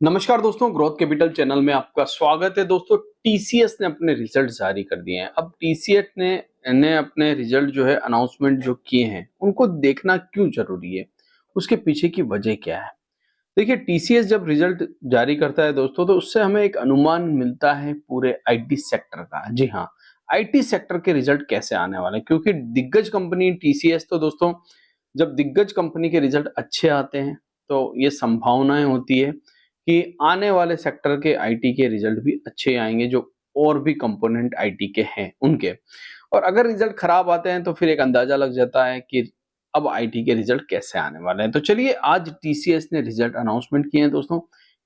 नमस्कार दोस्तों, growth capital channel में आपका स्वागत है। दोस्तों, टीसीएस ने अपने रिजल्ट जारी कर दिए हैं। अब टीसीएस ने अपने रिजल्ट जो है अनाउंसमेंट जो किए हैं, उनको देखना क्यों जरूरी है, उसके पीछे की वजह क्या है। देखिए, टीसीएस जब रिजल्ट जारी करता है दोस्तों, तो उससे हमें एक अनुमान मिलता है पूरे आईटी सेक्टर का। जी हाँ, आईटी सेक्टर के रिजल्ट कैसे आने वाले हैं, क्योंकि दिग्गज कंपनी टीसीएस, तो दोस्तों जब दिग्गज कंपनी के रिजल्ट अच्छे आते हैं तो ये संभावनाएं होती है कि आने वाले सेक्टर के आईटी के रिजल्ट भी अच्छे आएंगे, जो और भी कंपोनेंट आईटी के हैं उनके। और अगर रिजल्ट खराब आते हैं तो फिर एक अंदाजा लग जाता है कि अब आईटी के रिजल्ट कैसे आने वाले हैं। तो चलिए, आज टीसीएस ने रिजल्ट अनाउंसमेंट किए हैं दोस्तों,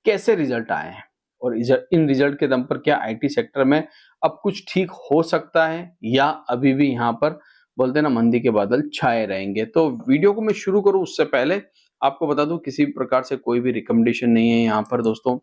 कैसे रिजल्ट आए हैं और इन रिजल्ट के दम पर क्या आईटी सेक्टर में अब कुछ ठीक हो सकता है या अभी भी यहाँ पर बोलते हैं ना, मंदी के बादल छाए रहेंगे। तो वीडियो को मैं शुरू करूं उससे पहले आपको बता दूं, किसी प्रकार से कोई भी रिकमेंडेशन नहीं है यहाँ पर दोस्तों।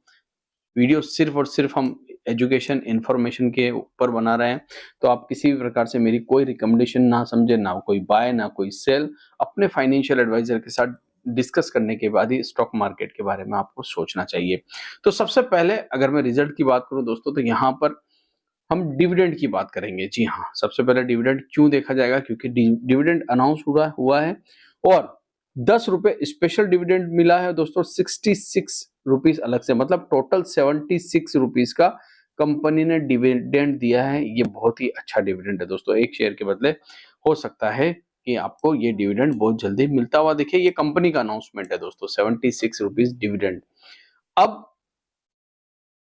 वीडियो सिर्फ और सिर्फ हम एजुकेशन इन्फॉर्मेशन के ऊपर बना रहे हैं। तो आप किसी भी प्रकार से मेरी कोई रिकमेंडेशन ना समझे, ना कोई बाय ना कोई सेल। अपने फाइनेंशियल एडवाइजर के साथ डिस्कस करने के बाद ही स्टॉक मार्केट के बारे में आपको सोचना चाहिए। तो सबसे पहले अगर मैं रिजल्ट की बात करूं दोस्तों, तो यहाँ पर हम डिविडेंड की बात करेंगे। जी हाँ, सबसे पहले डिविडेंड क्यों देखा जाएगा, क्योंकि डिविडेंड अनाउंस हुआ है और 10 रुपए स्पेशल डिविडेंड मिला है दोस्तों, 66 रुपीज अलग से, मतलब टोटल 76 रुपीज का कंपनी ने डिविडेंड दिया है। ये बहुत ही अच्छा डिविडेंड है दोस्तों। एक शेयर के बदले हो सकता है कि आपको ये डिविडेंड बहुत जल्दी मिलता हुआ दिखे। ये कंपनी का अनाउंसमेंट है दोस्तों, 76 रुपीज डिविडेंड। अब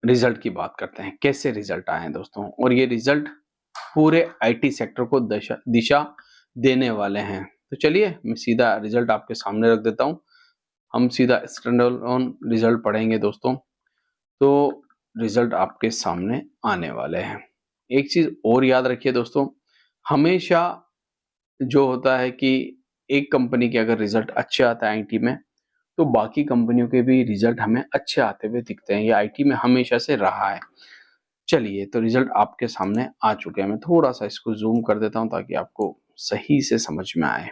रिजल्ट की बात करते हैं, कैसे रिजल्ट आए हैं दोस्तों, और ये रिजल्ट पूरे आईटी सेक्टर को दिशा देने वाले हैं। तो चलिए, मैं सीधा रिजल्ट आपके सामने रख देता हूं। हम सीधा स्टैंडर्ड ऑन रिजल्ट पढ़ेंगे दोस्तों। तो रिजल्ट आपके सामने आने वाले हैं। एक चीज और याद रखिए दोस्तों, हमेशा जो होता है कि एक कंपनी के अगर रिजल्ट अच्छे आता है आईटी में, तो बाकी कंपनियों के भी रिजल्ट हमें अच्छे आते हुए दिखते हैं। ये आईटी में हमेशा से रहा है। चलिए, तो रिजल्ट आपके सामने आ चुके हैं। मैं थोड़ा सा इसको जूम कर देता हूं ताकि आपको सही से समझ में आए।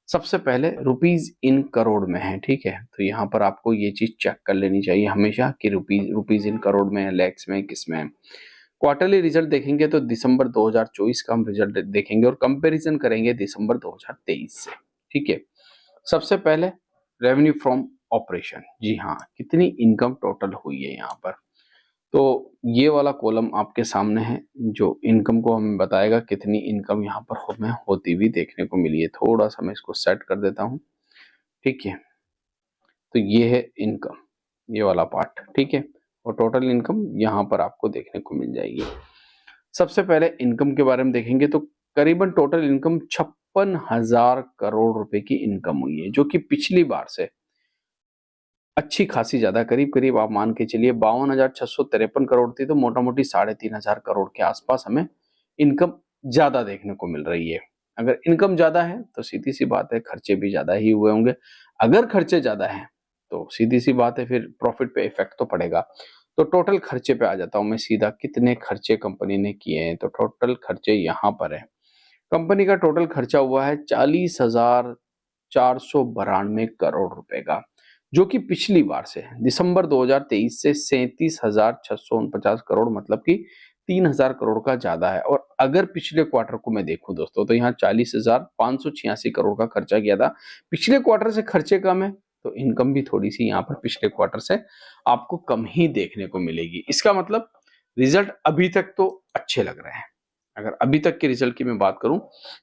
सबसे पहले रुपीज इन करोड़ में है, ठीक है। तो यहाँ पर आपको ये चीज चेक कर लेनी चाहिए हमेशा कि रुपीज इन करोड़ में है, लैक्स में, किस में है। क्वार्टरली रिजल्ट देखेंगे तो दिसंबर 2024 का हम रिजल्ट देखेंगे और कंपैरिजन करेंगे दिसंबर 2023 से, ठीक है। सबसे पहले रेवेन्यू फ्रॉम ऑपरेशन। जी हाँ, कितनी इनकम टोटल हुई है यहाँ पर। तो ये वाला कॉलम आपके सामने है, जो इनकम को हमें बताएगा कितनी इनकम यहाँ पर हमें होती हुई देखने को मिली है। थोड़ा सा मैं इसको सेट कर देता हूँ, ठीक है। तो ये है इनकम, ये वाला पार्ट, ठीक है। और टोटल इनकम यहाँ पर आपको देखने को मिल जाएगी। सबसे पहले इनकम के बारे में देखेंगे तो करीबन टोटल इनकम 56,000 करोड़ रुपए की इनकम हुई है, जो कि पिछली बार से अच्छी खासी ज्यादा, करीब करीब आप मान के चलिए 52,653 करोड़ थी, तो मोटा मोटी 3,500 करोड़ के आसपास हमें इनकम ज्यादा देखने को मिल रही है। अगर इनकम ज्यादा है तो सीधी सी बात है, खर्चे भी ज्यादा ही हुए होंगे। अगर खर्चे ज्यादा है तो सीधी सी बात है, फिर प्रॉफिट पे इफेक्ट तो पड़ेगा। तो टोटल खर्चे पे आ जाता हूं मैं सीधा, कितने खर्चे कंपनी ने किए हैं। तो टोटल खर्चे यहाँ पर है। कंपनी का टोटल खर्चा हुआ है 40,492 करोड़ रुपए का, जो कि पिछली बार से दिसंबर 2023 से 37,649 करोड़, मतलब कि 3,000 करोड़ का ज्यादा है। और अगर पिछले क्वार्टर को मैं देखूं दोस्तों, तो यहाँ 40,586 करोड़ का खर्चा किया था। पिछले क्वार्टर से खर्चे कम है, तो इनकम भी थोड़ी सी यहाँ पर पिछले क्वार्टर से आपको कम ही देखने को मिलेगी। इसका मतलब रिजल्ट अभी तक तो अच्छे लग रहे हैं। अगर अभी तक के रिजल्ट की मैं बात करूं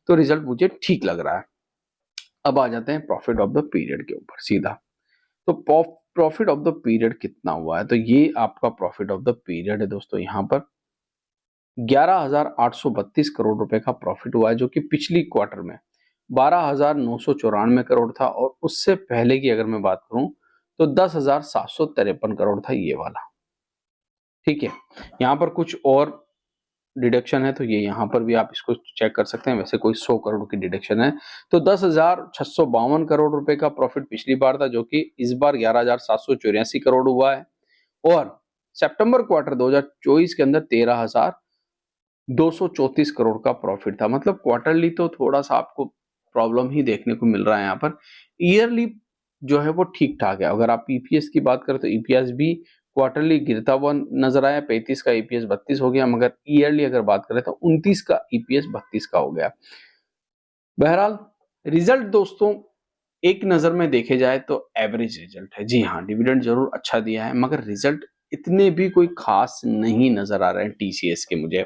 तो रिजल्ट मुझे ठीक लग रहा है। अब आ जाते हैं प्रॉफिट ऑफ द पीरियड के ऊपर सीधा। तो प्रॉफिट ऑफ द पीरियड कितना हुआ है, तो ये आपका प्रॉफिट ऑफ द पीरियड है दोस्तों। यहाँ पर 11,832 करोड़ रुपए का प्रॉफिट हुआ है, जो कि पिछली क्वार्टर में 12,994 करोड़ था। और उससे पहले की अगर मैं बात करूं तो 10,753 करोड़ था ये वाला, ठीक है। यहाँ पर कुछ और डिडक्शन है, तो ये यहाँ पर भी आप इसको चेक कर सकते हैं। वैसे कोई 100 करोड़ की डिडक्शन है। तो 10,652 करोड़ रुपए का प्रॉफिट पिछली बार था, जो कि इस बार 11,784 करोड़ हुआ है। और सितंबर क्वार्टर 2024 के अंदर 13,234 करोड़ का प्रॉफिट था। मतलब क्वार्टरली तो थोड़ा सा आपको प्रॉब्लम ही देखने को मिल रहा है यहाँ पर। ईयरली जो है वो ठीक ठाक है। अगर आप ईपीएस की बात करें तो ईपीएस भी क्वार्टरली गिरता हुआ नजर आया, 35 का ईपीएस 32 हो गया, मगर ईयरली अगर बात करें तो 29 का ईपीएस 32 का हो गया। बहरहाल रिजल्ट दोस्तों एक नजर में देखे जाए तो एवरेज रिजल्ट है। जी हाँ, डिविडेंड जरूर अच्छा दिया है, मगर रिजल्ट इतने भी कोई खास नहीं नजर आ रहे हैं टीसीएस के मुझे।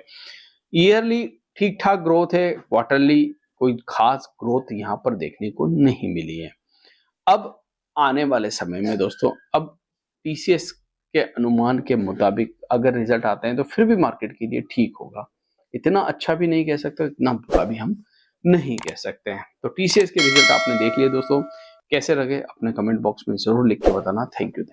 ईयरली ठीक ठाक ग्रोथ है, क्वार्टरली कोई खास ग्रोथ यहाँ पर देखने को नहीं मिली है। अब आने वाले समय में दोस्तों, अब टीसीएस के अनुमान के मुताबिक अगर रिजल्ट आते हैं तो फिर भी मार्केट के लिए ठीक होगा। इतना अच्छा भी नहीं कह सकते, इतना बुरा भी हम नहीं कह सकते हैं। तो टीसीएस के रिजल्ट आपने देख लिए दोस्तों, कैसे लगे अपने कमेंट बॉक्स में जरूर लिख के बताना। Thank you.